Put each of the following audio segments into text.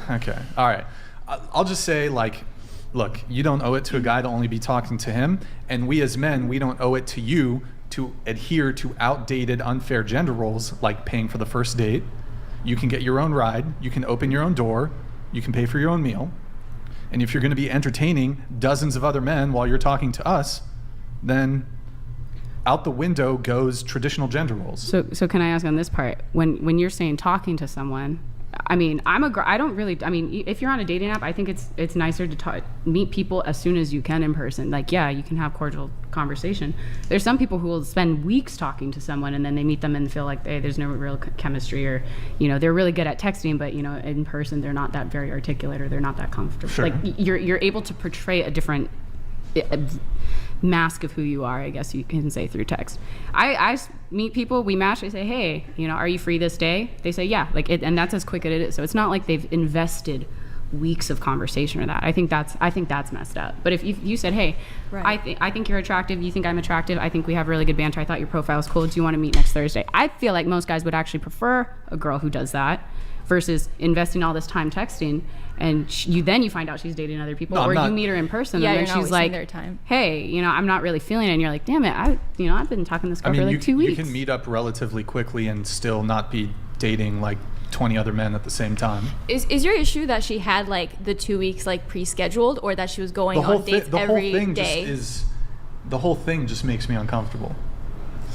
Okay. All right. I'll just say, like, look, you don't owe it to a guy to only be talking to him. And we as men, we don't owe it to you to adhere to outdated, unfair gender roles, like paying for the first date. You can get your own ride. You can open your own door. You can pay for your own meal. And if you're going to be entertaining dozens of other men while you're talking to us, then out the window goes traditional gender roles. So can I ask on this part, when you're saying talking to someone, I mean, if you're on a dating app, I think it's nicer to meet people as soon as you can in person. Like, yeah, you can have cordial conversation. There's some people who will spend weeks talking to someone and then they meet them and feel like, hey, there's no real chemistry, or, they're really good at texting, but, in person, they're not that very articulate, or they're not that comfortable. Sure. Like, you're able to portray a different mask of who you are, I guess you can say, through text. I meet people, we match, I say, hey, are you free this day? They say, yeah, and that's as quick as it is. So it's not like they've invested weeks of conversation or that. I think that's messed up. But if you said, hey, right, I think you're attractive, you think I'm attractive, I think we have really good banter, I thought your profile is cool, do you want to meet next Thursday? I feel like most guys would actually prefer a girl who does that versus investing all this time texting, and you find out she's dating other people, or you meet her in person, and then she's like, hey, I'm not really feeling it, and you're like, damn it, I've been talking to this girl for like 2 weeks. You can meet up relatively quickly and still not be dating like 20 other men at the same time. Is your issue that she had like the 2 weeks like pre-scheduled, or that she was going on dates every day? The whole thing just makes me uncomfortable.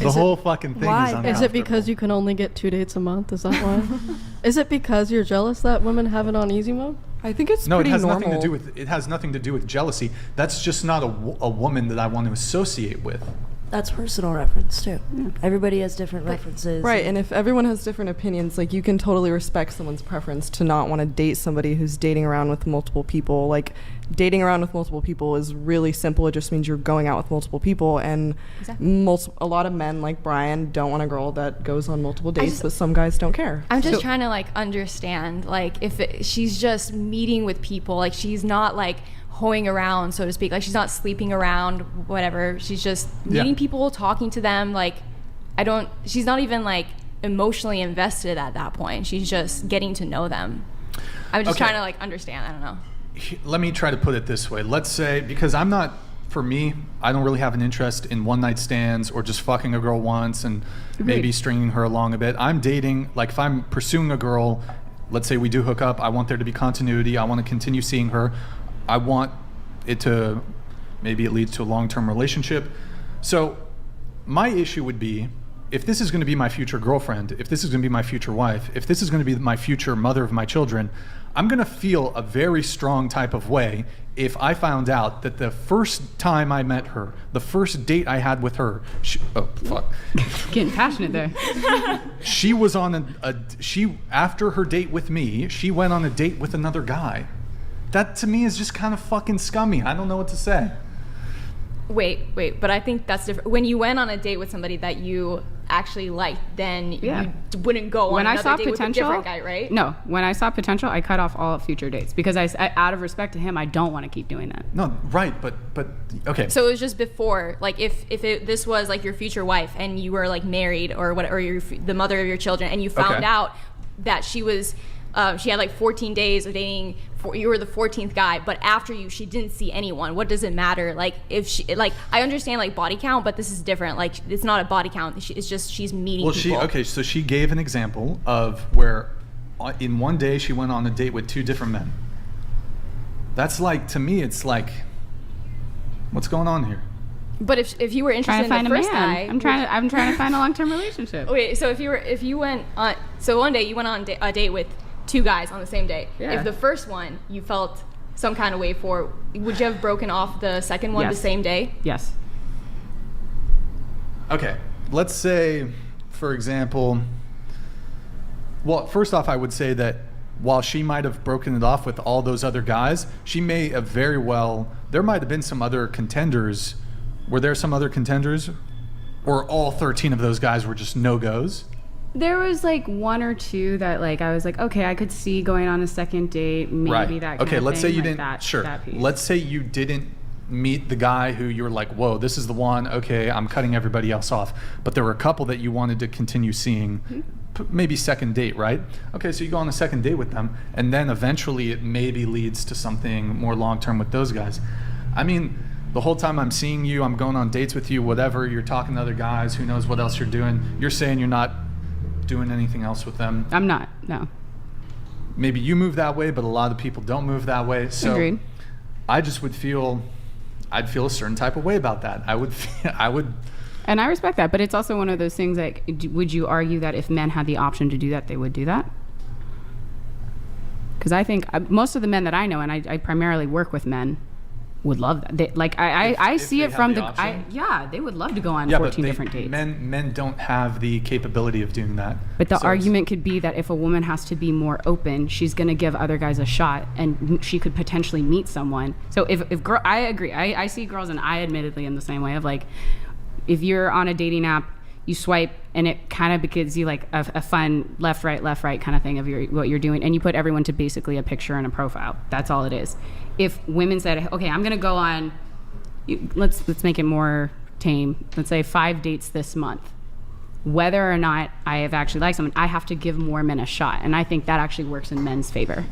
The whole fucking thing is uncomfortable. Is it because you can only get 2 dates a month? Is that why? Is it because you're jealous that women have it on easy mode? I think it's no. Pretty It has normal. it has nothing to do with jealousy. That's just not a woman that I want to associate with. That's personal reference too. Yeah. Everybody has different references. Right, and if everyone has different opinions, like, you can totally respect someone's preference to not want to date somebody who's dating around with multiple people. Like, dating around with multiple people is really simple. It just means you're going out with multiple people, and a lot of men like Brian don't want a girl that goes on multiple dates, but some guys don't care. I'm just trying to like understand, like, if she's just meeting with people, like she's not like hoeing around, so to speak, like she's not sleeping around, whatever, she's just meeting people, talking to them, like she's not even like emotionally invested at that point, she's just getting to know them. I'm just trying to like understand. I don't know. Let me try to put it this way. Let's say, because I don't really have an interest in one night stands or just fucking a girl once and maybe stringing her along a bit. I'm dating, like, if I'm pursuing a girl, let's say we do hook up, I want there to be continuity, I want to continue seeing her, I want it to, maybe it leads to a long-term relationship. So my issue would be, if this is going to be my future girlfriend, if this is going to be my future wife, if this is going to be my future mother of my children, I'm going to feel a very strong type of way if I found out that the first time I met her, the first date I had with her, Getting passionate there. She was on after her date with me, she went on a date with another guy. That to me is just kind of fucking scummy. I don't know what to say. Wait, but I think that's different. When you went on a date with somebody that you actually liked, then you wouldn't go on another date with a different guy, right? No, when I saw potential, I cut off all future dates because I out of respect to him, I don't want to keep doing that. No, right, but okay. So it was just before, like, if this was like your future wife and you were like married or what, or you're the mother of your children, and you found out that she was. She had like 14 days of dating. You were the 14th guy, but after you, she didn't see anyone. What does it matter? Like, if she, like, I understand like body count, but this is different. Like, it's not a body count. It's just she's meeting people. So she gave an example of where, in one day, she went on a date with 2 different men. That's like, to me, it's like, what's going on here? But if you were interested in the first guy, I'm trying to find a long-term relationship. Wait, so if you went on, so one day you went on a date with 2 guys on the same day. Yeah. If the first one you felt some kind of way for, would you have broken off the second one the same day? Yes. Okay, let's say, for example, well, first off, I would say that while she might have broken it off with all those other guys, she may have there might have been some other contenders. Were there some other contenders? Or all 13 of those guys were just no-goes? There was like 1 or 2 that like I was like, okay, I could see going on a second date, maybe that kind of thing. Let's say you like didn't, let's say you didn't meet the guy who you were like, whoa, this is the one, okay, I'm cutting everybody else off. But there were a couple that you wanted to continue seeing. maybe second date, right? Okay, so you go on a second date with them, and then eventually it maybe leads to something more long-term with those guys. I mean, the whole time I'm seeing you, I'm going on dates with you, whatever, you're talking to other guys, who knows what else you're doing. You're saying you're not doing anything else with them. I'm not, no. Maybe you move that way, but a lot of people don't move that way. So Agreed. I just would feel, I'd feel a certain type of way about that. I would. And I respect that, but it's also one of those things like, would you argue that if men had the option to do that, they would do that? Because I think most of the men that I know, and I primarily work with men, would love that. They, like I see it from yeah, they would love to go on 14 different dates. Men don't have the capability of doing that. But the argument could be that if a woman has to be more open, she's going to give other guys a shot, and she could potentially meet someone. So if girl, I agree. I see girls, and I admittedly am the same way of like, if you're on a dating app, you swipe, and it kind of gives you like a fun left right kind of thing of what you're doing, and you put everyone to basically a picture and a profile. That's all it is. If women said, okay, I'm gonna go on, let's make it more tame. Let's say 5 dates this month. Whether or not I have actually liked someone, I have to give more men a shot, and I think that actually works in men's favor.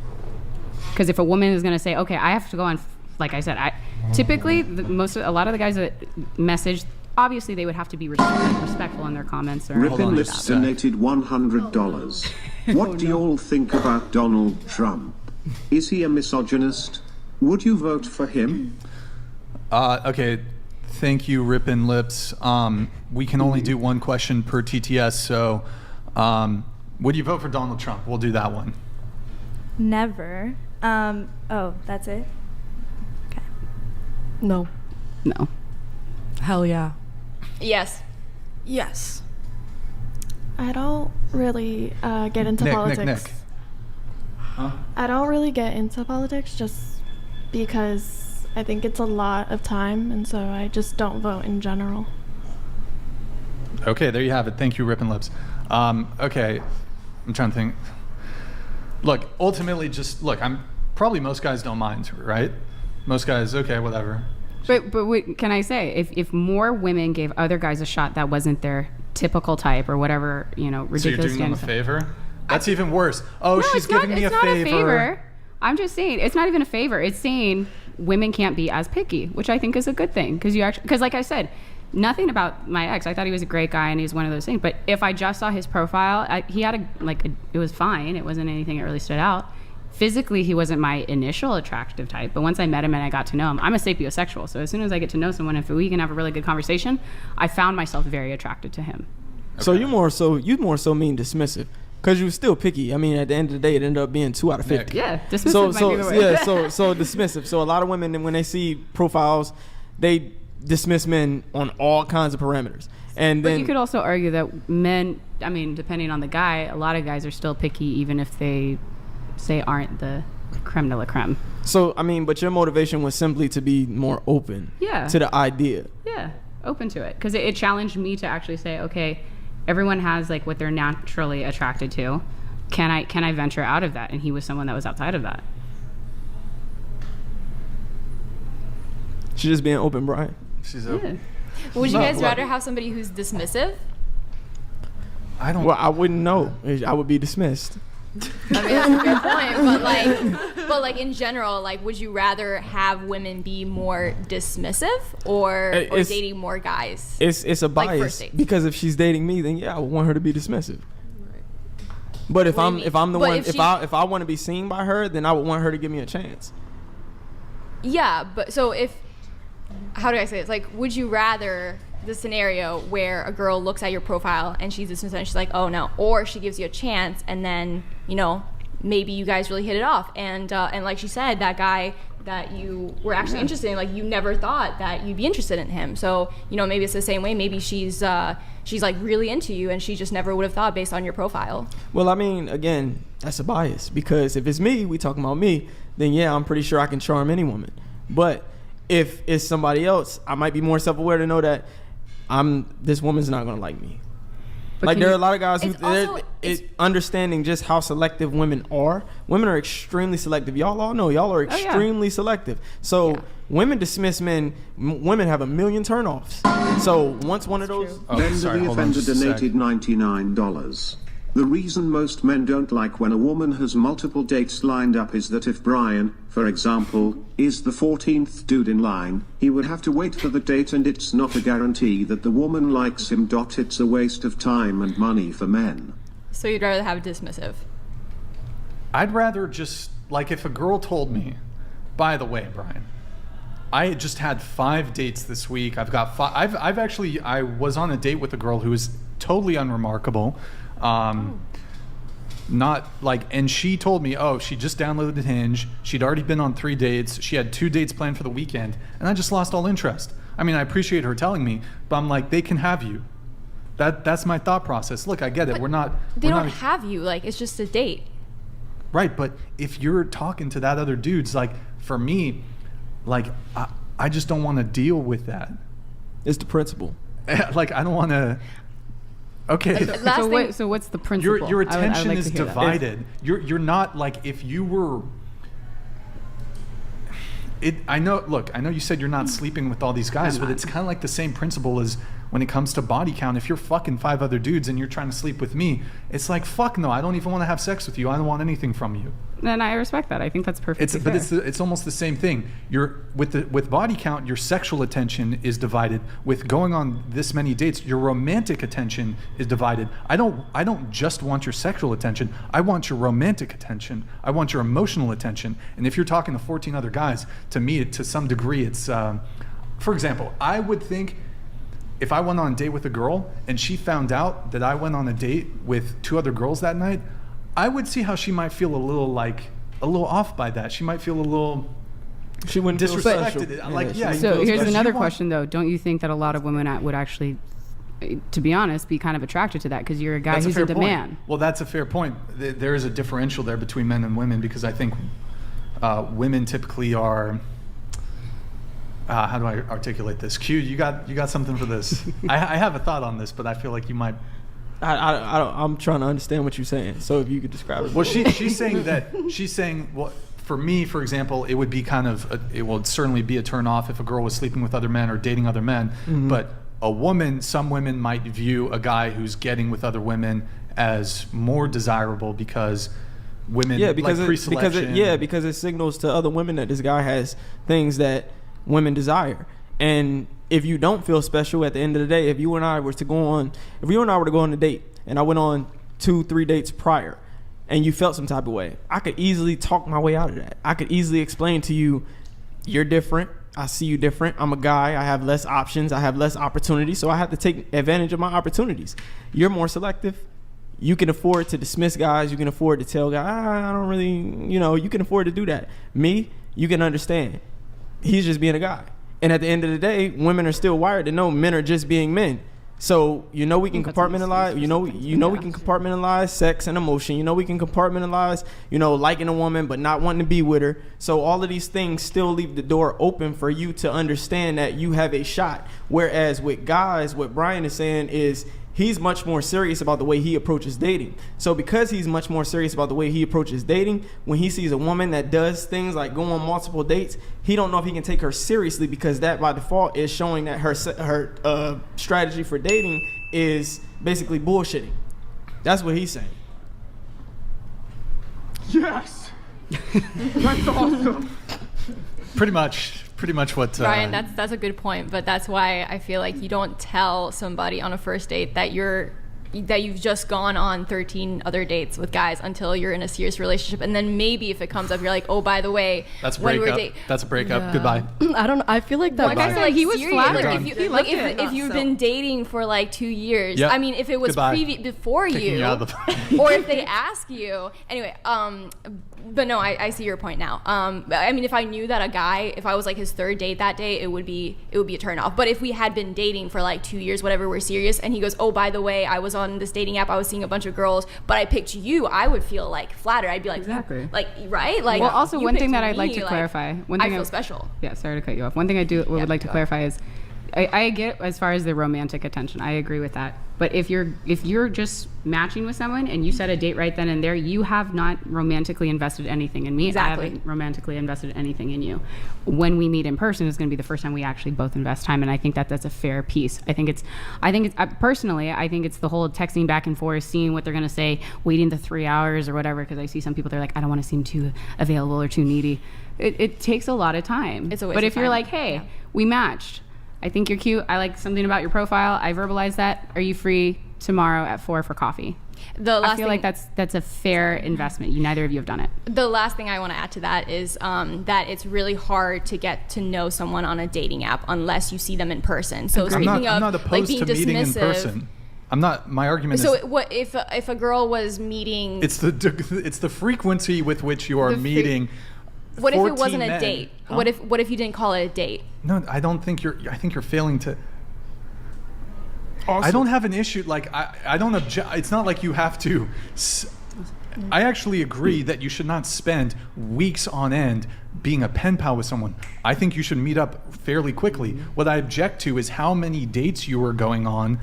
Because if a woman is gonna say, okay, I have to go on, like I said, typically a lot of the guys that message, obviously they would have to be respectful in their comments. Or Rippin' Lips donated $100. What do you all think about Donald Trump? Is he a misogynist? Would you vote for him? Okay, thank you, Rippin' Lips. We can only do one question per TTS, so would you vote for Donald Trump? We'll do that one. Never. Oh, that's it? Okay. No. No. Hell yeah. Yes. Yes. I don't really get into politics. Nick. Huh? I don't really get into politics just because I think it's a lot of time, and so I just don't vote in general. Okay, there you have it. Thank you, Rippin' Lips. Okay, I'm trying to think. Look, ultimately, probably most guys don't mind, right? Most guys, okay, whatever. But what can I say? If more women gave other guys a shot that wasn't their typical type or whatever, ridiculous. So you're doing them a favor? That's even worse. Oh, no, she's giving me a favor. It's not a favor. I'm just saying, it's not even a favor. It's saying women can't be as picky, which I think is a good thing. Because like I said, nothing about my ex. I thought he was a great guy and he's one of those things. But if I just saw his profile, he had it was fine. It wasn't anything that really stood out. Physically, he wasn't my initial attractive type, but once I met him and I got to know him, I'm a sapiosexual. So as soon as I get to know someone, if we can have a really good conversation, I found myself very attracted to him. Okay. So you more so mean dismissive, because you were still picky. I mean, at the end of the day, it ended up being 2 out of 50. Yeah, dismissive. So dismissive. So a lot of women, when they see profiles, they dismiss men on all kinds of parameters. And then you could also argue that men, I mean, depending on the guy, a lot of guys are still picky, even if they say aren't the creme de la creme. So, I mean, but your motivation was simply to be more open to the idea. Yeah, open to it. Because it challenged me to actually say, okay, everyone has like what they're naturally attracted to. Can I venture out of that? And he was someone that was outside of that. She's just being open, Brian. She's open. Yeah. Would you guys rather have somebody who's dismissive? Well, I wouldn't know. I would be dismissed. I mean, that's a good point, but like in general, like, would you rather have women be more dismissive or dating more guys? It's a bias, because if she's dating me, then yeah, I would want her to be dismissive. But if I'm the one, if I want to be seen by her, then I would want her to give me a chance. Yeah, but so how do I say it? It's like, would you rather the scenario where a girl looks at your profile and she's dismissive and she's like, oh no, or she gives you a chance and then, maybe you guys really hit it off, and like she said, that guy that you were actually interested in, like, you never thought that you'd be interested in him. So, maybe it's the same way. Maybe she's like really into you and she just never would have thought based on your profile. Well, I mean, again, that's a bias, because if it's me, we talking about me, then yeah, I'm pretty sure I can charm any woman. But if it's somebody else, I might be more self-aware to know that this woman's not gonna like me. But like, there are a lot of guys who understanding just how selective women are. Women are extremely selective. Y'all all know y'all are extremely selective. So women dismiss men. Women have a million turnoffs. So once one of those. Ben the Offender donated $99. The reason most men don't like when a woman has multiple dates lined up is that if Brian, for example, is the 14th dude in line, he would have to wait for the date, and it's not a guarantee that the woman likes him. It's a waste of time and money for men. So you'd rather have dismissive? I'd rather just, like, if a girl told me, by the way, Brian, I just had 5 dates this week. I've got 5. I was on a date with a girl who was totally unremarkable. Not like, and she told me, oh, she just downloaded Hinge. She'd already been on 3 dates. She had 2 dates planned for the weekend, and I just lost all interest. I mean, I appreciate her telling me, but I'm like, they can have you. That's my thought process. Look, I get it. But they don't have you. Like, it's just a date. Right, but if you're talking to that other dude's, like, for me, like, I just don't want to deal with that. It's the principle. Like, I don't want to. Okay. So what's the principle? Your attention is divided. You're not, like, if you were. I know you said you're not sleeping with all these guys, but it's kind of like the same principle as when it comes to body count. If you're fucking 5 other dudes and you're trying to sleep with me, it's like, fuck no, I don't even want to have sex with you. I don't want anything from you. Then I respect that. I think that's perfectly fair. But it's almost the same thing. With body count, your sexual attention is divided. With going on this many dates, your romantic attention is divided. I don't just want your sexual attention. I want your romantic attention. I want your emotional attention. And if you're talking to 14 other guys, to me, to some degree, it's for example, I would think if I went on a date with a girl and she found out that I went on a date with 2 other girls that night, I would see how she might feel a little off by that. She might feel a little She wouldn't disrespected. Yeah, so here's another question though. Don't you think that a lot of women would actually, to be honest, be kind of attracted to that because you're a guy who's in demand? Well, that's a fair point. There is a differential there between men and women because I think women typically are. How do I articulate this? Q, you got something for this? I have a thought on this, but I feel like you might. I'm trying to understand what you're saying. So if you could describe it. Well, she's saying well, for me, for example, it would be kind of it would certainly be a turn off if a girl was sleeping with other men or dating other men. Mm-hmm. But some women might view a guy who's getting with other women as more desirable because women because it signals to other women that this guy has things that women desire. And if you don't feel special at the end of the day, if you and I were to go on a date and I went on 2-3 dates prior and you felt some type of way, I could easily talk my way out of that. I could easily explain to you, you're different. I see you different. I'm a guy. I have less options. I have less opportunities. So I have to take advantage of my opportunities. You're more selective. You can afford to dismiss guys. You can afford to tell guys, I don't really, you can afford to do that. Me, you can understand. He's just being a guy. And at the end of the day, women are still wired to know men are just being men. So, we can compartmentalize, we can compartmentalize sex and emotion. We can compartmentalize, liking a woman but not wanting to be with her. So all of these things still leave the door open for you to understand that you have a shot. Whereas with guys, what Brian is saying is he's much more serious about the way he approaches dating. So because he's much more serious about the way he approaches dating, when he sees a woman that does things like go on multiple dates, he don't know if he can take her seriously because that by default is showing that her strategy for dating is basically bullshitting. That's what he's saying. Yes. That's awesome. Pretty much what Brian, that's a good point, but that's why I feel like you don't tell somebody on a first date that you've just gone on 13 other dates with guys until you're in a serious relationship, and then maybe if it comes up, you're like, oh, by the way, that's a breakup. That's a breakup. Yeah. Goodbye. I don't know. I feel like that. Like I feel like he was flattered. Like if you've been dating for like 2 years, yep. I mean, if it was before you, or if they ask you, anyway. But no, I see your point now. I mean, if I knew that a guy, if I was like his 3rd date that day, it would be a turn off. But if we had been dating for like 2 years, whatever, we're serious, and he goes, oh, by the way, I was on this dating app, I was seeing a bunch of girls, but I picked you, I would feel like flattered. I'd be like, exactly, like, right? Like, well, also one thing that I'd like to clarify. I feel special. Yeah, sorry to cut you off. One thing I would like to clarify is, I get as far as the romantic attention. I agree with that. But if you're just matching with someone and you set a date right then and there, you have not romantically invested anything in me. Exactly. I haven't romantically invested anything in you. When we meet in person is going to be the first time we actually both invest time, and I think that's a fair piece. I think it's personally, I think it's the whole texting back and forth, seeing what they're going to say, waiting the 3 hours or whatever, because I see some people, they're like, I don't want to seem too available or too needy. It takes a lot of time. It's a waste But of if you're time. like, hey, we matched. I think you're cute. I like something about your profile. I verbalized that. Are you free tomorrow at 4 for coffee? I feel like that's a fair investment. Neither of you have done it. The last thing I want to add to that is that it's really hard to get to know someone on a dating app unless you see them in person. So I'm not opposed being to meeting in person. I'm not. My argument is. So what if a girl was meeting? It's the frequency with which you are meeting. What if it wasn't men. a date? Huh? What if you didn't call it a date? No, I don't think you're. I think you're failing to. Also, I don't have an issue. Like I don't object. It's not like you have to. I actually agree that you should not spend weeks on end being a pen pal with someone. I think you should meet up fairly quickly. What I object to is how many dates you were going on.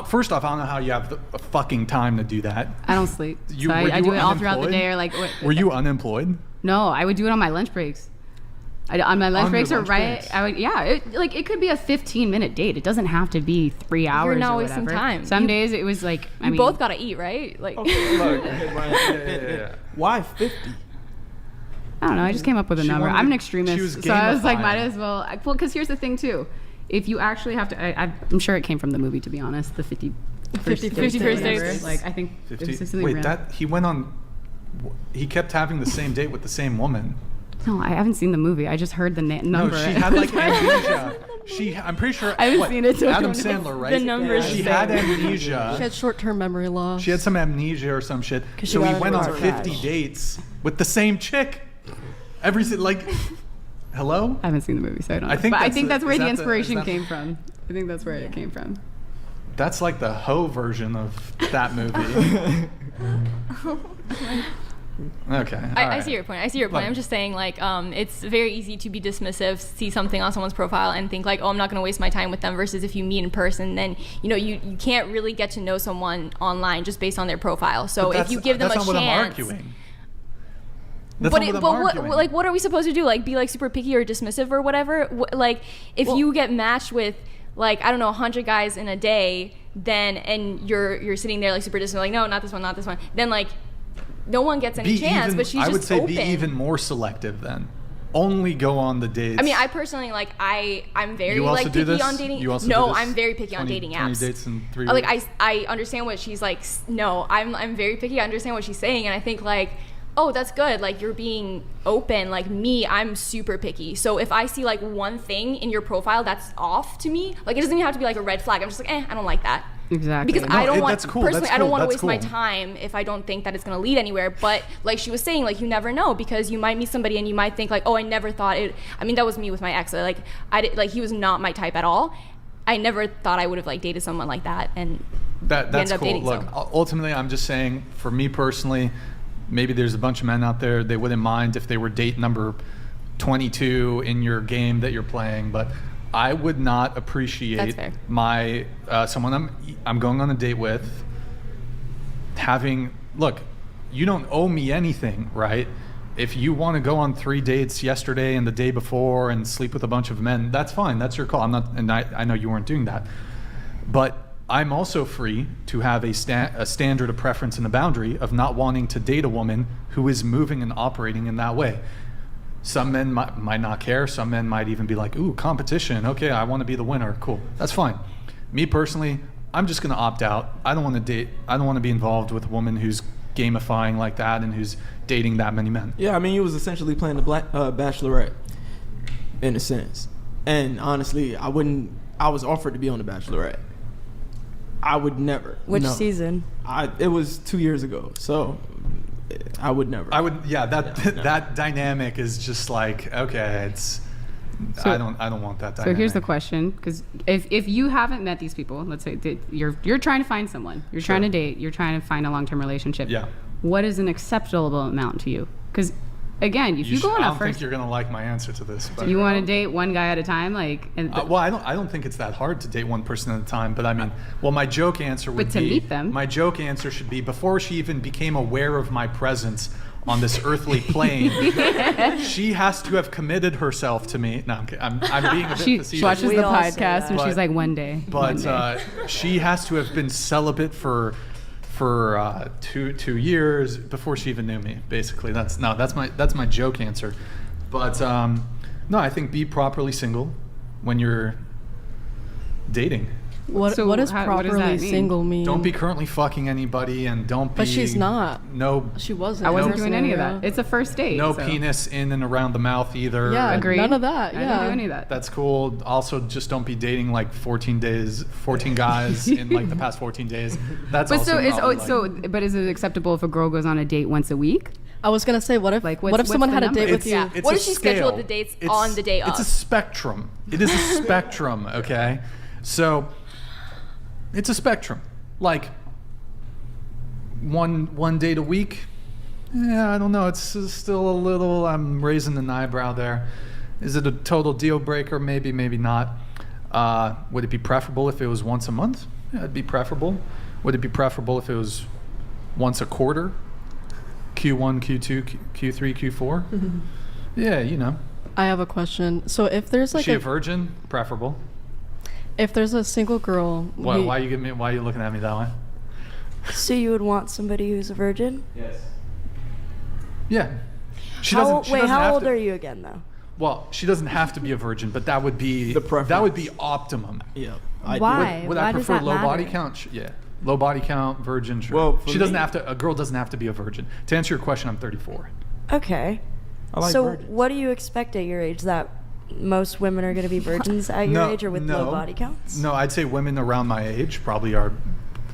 First off, I don't know how you have the fucking time to do that. I don't sleep. You- So were I you do it all throughout the unemployed? day. Or like, Were you unemployed? No, I would do it on my lunch breaks. On my lunch On breaks your or lunch right, breaks? I would, it could be a 15-minute date. It doesn't have to be 3 hours. not or wasting whatever. time. Some days it was like, You both gotta eat, right? Like, Why 50? I don't know. I just came up with a She number. wanted I'm an to- extremist, she was so I was like, gamifying. might as well. Well, because here's the thing too. If you actually have to, I'm sure it came from the movie. To be honest, the 50 First whatever. Dates. Like I think 50. it was something Wait, random. that he went on. He kept having the same date with the same woman. No, I haven't seen the movie. I just heard the number. No, she had like amnesia. I'm pretty sure. I haven't seen it, so I Adam don't know. Sandler, right? The numbers She say. had amnesia. She had short-term memory loss. She had some amnesia or some shit. 'Cause she So he got went on into a 50 crash. dates with the same chick. Hello? I haven't seen the movie, so I don't know. I think but I that's think the- that's where is the that the- inspiration is that- came from. I think that's where it came from. That's like the hoe version of that movie. Okay. I alright. see your point. I'm just saying, like, it's very easy to be dismissive, see something on someone's profile, and think like, oh, I'm not going to waste my time with them. Versus if you meet in person, then you can't really get to know someone online just based on their profile. So But if you give them a that's not what I'm chance, arguing. That's but not it, what I'm but arguing. what are we supposed to do? Like, be like super picky or dismissive or whatever? Like, if you get matched with like, I don't know, 100 guys in a day, then and you're sitting there like super dismissive, like, no, not this one, then like, no one gets any chance. But she's I just would say open. be even more selective then. Only go on the dates. I mean, I personally like I'm very You also like do picky this? on dating. You also no, do this? I'm very picky on 20 dating 20 apps. dates in 3 Like weeks? I understand what she's like. No, I'm very picky. I understand what she's saying, and I think like, oh, that's good. Like you're being open. Like me, I'm super picky. So if I see like one thing in your profile that's off to me, like it doesn't even have to be like a red flag. I'm just like, I don't like that. Exactly. Because No, I don't want that's cool. personally. That's I don't cool. want to That's waste my cool. time if I don't think that it's going to lead anywhere. But like she was saying, like you never know because you might meet somebody and you might think like, oh, I never thought it. I mean, that was me with my ex. Like he was not my type at all. I never thought I would have like dated someone like that, and That's ended up cool. dating Look, someone. ultimately, I'm just saying, for me personally, maybe there's a bunch of men out there, they wouldn't mind if they were date number 22 in your game that you're playing, but I would not appreciate That's fair. my someone I'm going on a date with having, look, you don't owe me anything, right? If you want to go on 3 dates yesterday and the day before and sleep with a bunch of men, that's fine. That's your call. I'm not, and I know you weren't doing that. But I'm also free to have a standard, a preference, and a boundary of not wanting to date a woman who is moving and operating in that way. Some men might not care. Some men might even be like, ooh, competition. Okay, I want to be the winner. Cool. That's fine. Me personally, I'm just going to opt out. I don't want to date. I don't want to be involved with a woman who's gamifying like that and who's dating that many men. Yeah, I mean, you was essentially playing the Bachelorette, in a sense. And honestly, I was offered to be on the Bachelorette. I would never. Which no. season? It was 2 years ago, so I would never. That dynamic is just like, okay, it's. So- I don't want that So dynamic. here's the question, because if you haven't met these people, let's say that you're trying to find someone, you're trying to date, you're trying to find a long-term relationship. Yeah. What is an acceptable amount to you? Because Again, if you go on I a don't think first, you're gonna like my answer to this. But you want to date one guy at a time, like. And well, I don't think it's that hard to date one person at a time. But I mean, well, my joke answer would But to be. meet them. My joke answer should be before she even became aware of my presence on this earthly plane, she has to have committed herself to me. No, I'm being a bit she facetious. watches We the all say podcast and that. she's like, one day. But one day. she has to have been celibate for 2 years before she even knew me. Basically, that's my joke answer. But no, I think be properly single when you're dating. What So what does what does that properly mean? single mean? Don't be currently fucking anybody, and don't be. But she's not. No. She wasn't. I wasn't in her doing any of scenario. that. It's a first date. No so. penis in and around the mouth either. Yeah, and Agreed. none of that. I Yeah. didn't do any of that. That's cool. Also, just don't be dating like 14 guys in like the past 14 days. That's But also so is probably, but is it acceptable if a girl goes on a date once a week? I was gonna say, what if Like, what what's if someone the had a number? date with Yeah. you? What a if she scheduled scale. the dates on the day It's a of? spectrum. It is a spectrum, okay? So it's a spectrum. Like one date a week. Yeah, I don't know. It's still a little. I'm raising an eyebrow there. Is it a total deal breaker? Maybe, maybe not. Would it be preferable if it was once a month? Yeah, it'd be preferable. Would it be preferable if it was once a quarter? Q1, Q2, Q3, Q4? Yeah, you know. I have a question. So if there's Is like she a virgin? Preferable. if there's a single girl, Why who- are you looking at me that way? So you would want somebody who's a virgin? Yes. Yeah. She How have old to- are you again, though? Well, she doesn't have to be a virgin, but that would be The preference. that would be optimum. Yeah. Why? Would Why I does prefer that low body matter? count? Yeah. Low body count, virgin, sure. Well, for she doesn't me- have to. A girl doesn't have to be a virgin. To answer your question, I'm 34. Okay. I like So virgins. what do you expect at your age? That most women are going to be virgins at your age or with low body counts? No, I'd say women around my age probably are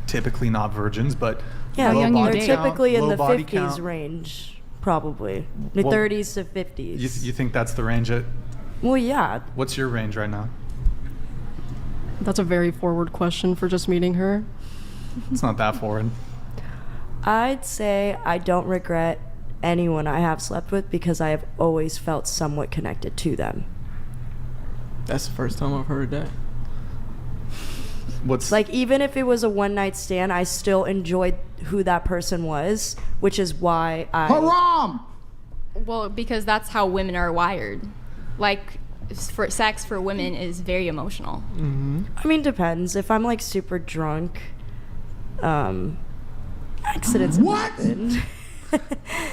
typically not virgins, but Yeah, How young you they're date? typically in low the body 50s count. range, probably. The Well, 30s to 50s. You think that's the range? Well, yeah. What's your range right now? that's a very forward question for just meeting her. It's not that forward. I'd say I don't regret anyone I have slept with because I have always felt somewhat connected to them. That's the first time I've heard that. What's Like, even if it was a one night stand, I still enjoyed who that person was, which is why I. Well, because that's how women are wired. Like, for sex for women is very emotional. I mean, depends. If I'm like super drunk, accidents have happened.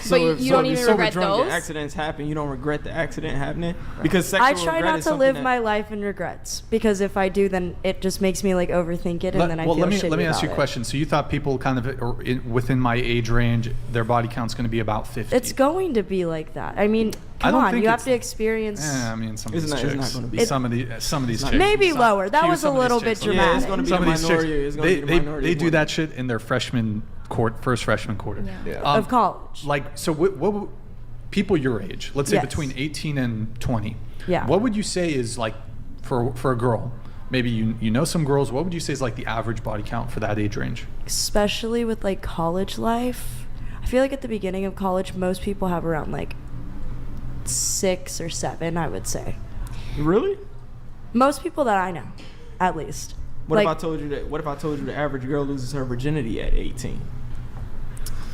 But you don't even regret drunk, those? Accidents happen. You don't regret the accident happening because sexual I try regret not is to something live that- my life in regrets because if I do, then it just makes me like overthink it, and then I feel shitty let me ask you a about it. question. So you thought people kind of within my age range, their body count's going to be about 50? It's going to be like that. I mean, come don't on, think you have it's- to experience. I mean, some of It's these not- it's chicks. not gonna be. Some of these chicks. Maybe some- lower. That cue was a some of these little chicks. bit Yeah, dramatic. it's gonna be Some the of these minority. chicks, It's gonna be the minority. they do women. that shit in their first freshman quarter. Of college. Like, so what people your age, let's say Yes. between 18 and 20, Yeah. what would you say is like, for a girl, maybe you know some girls, what would you say is like the average body count for that age range? Especially with like college life. I feel like at the beginning of college, most people have around like 6 or 7, I would say. Really? Most people that I know, at least. What like, if I told you that? What if I told you the average girl loses her virginity at 18?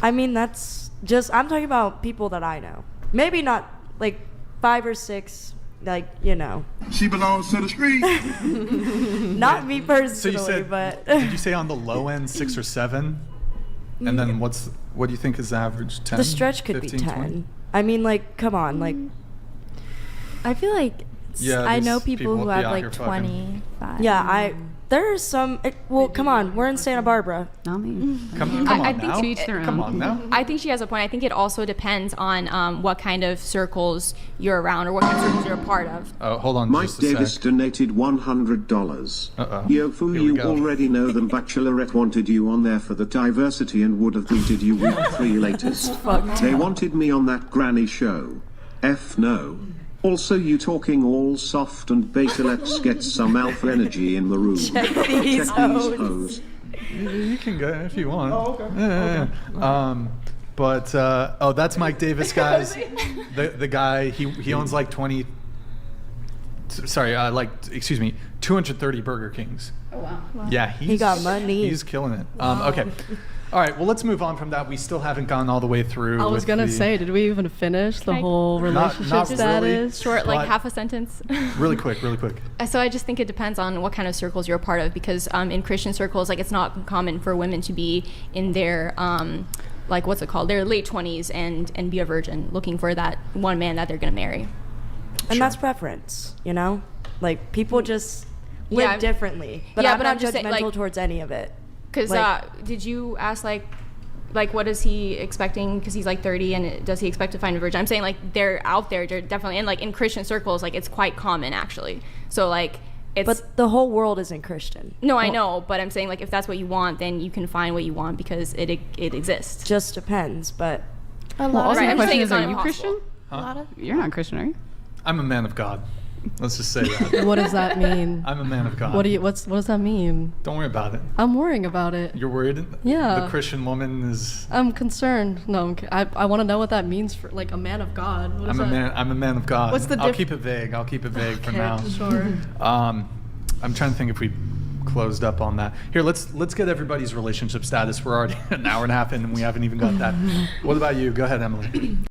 I mean, that's just, I'm talking about people that I know. Maybe not like 5 or 6, like, you know. She belongs to the street. Not me So personally, you said, but. did you say on the low end 6 or 7? And then what do you think is the average? 10? The stretch could 15, be 10. 20? I mean, like, come on, like. I feel like Yeah, I these know people people who be have out like here fucking. 25. Yeah, there's some. Well, come on, we're in Santa Barbara. Not me. Come I on think now. to each their Come own. on now. I think she has a point. I think it also depends on what kind of circles you're around or what kind of circles you're a part of. Oh, hold on Mike just a Davis sec. donated $100. Uh-oh. Yo, fool, Here we you go. already know the Bachelorette wanted you on there for the diversity and would have greeted you week 3 latest. They wanted me on that granny show. F no. Also, you talking all soft and beta, let's get some alpha energy in the room. Check these hoes. hoes. You can go if you want. Oh, okay. Yeah. But oh, that's Mike Davis, guys. the guy he owns like 20. Sorry, excuse me, 230 Burger Kings. Oh wow. Yeah, He got money. He's killing it. Okay. All right, well, let's move on from that. We still haven't gone all the way through. I was going to say, did we even finish the whole relationship not status? really. Short, like But- half a sentence. Really quick. So I just think it depends on what kind of circles you're a part of, because in Christian circles, like, it's not common for women to be in their like, what's it called, their late 20s and be a virgin, looking for that one man that they're gonna marry. And that's preference, you know? Like, people just live differently. But yeah, I'm but not I'm just saying, judgmental like, towards any of it. Because did you ask, like what is he expecting? Because he's like 30, and does he expect to find a virgin? I'm saying, like, they're out there, they're definitely, and like in Christian circles, like, it's quite common actually. So like, it's, But the whole world isn't Christian. no, I know, but I'm saying, like, if that's what you want, then you can find what you want because it exists. Just depends, but A Well, lot also Right, the I'm question saying is, it's are not you impossible. Christian? a lot of You're not Christian, are you? I'm a man of God. Let's just say that. What does that mean? I'm a man of God. What does that mean? Don't worry about it. I'm worrying about it. You're worried? Yeah. The Christian woman is. I'm concerned. No, I want to know what that means for, like, a man of God. What is I'm a that? man. I'm a man of God. What's the I'll diff- keep it vague. For Okay, now. Sure. I'm trying to think if we closed up on that. Here, let's get everybody's relationship status. We're already an hour and a half in, and we haven't even got that. What about you? Go ahead, Emily.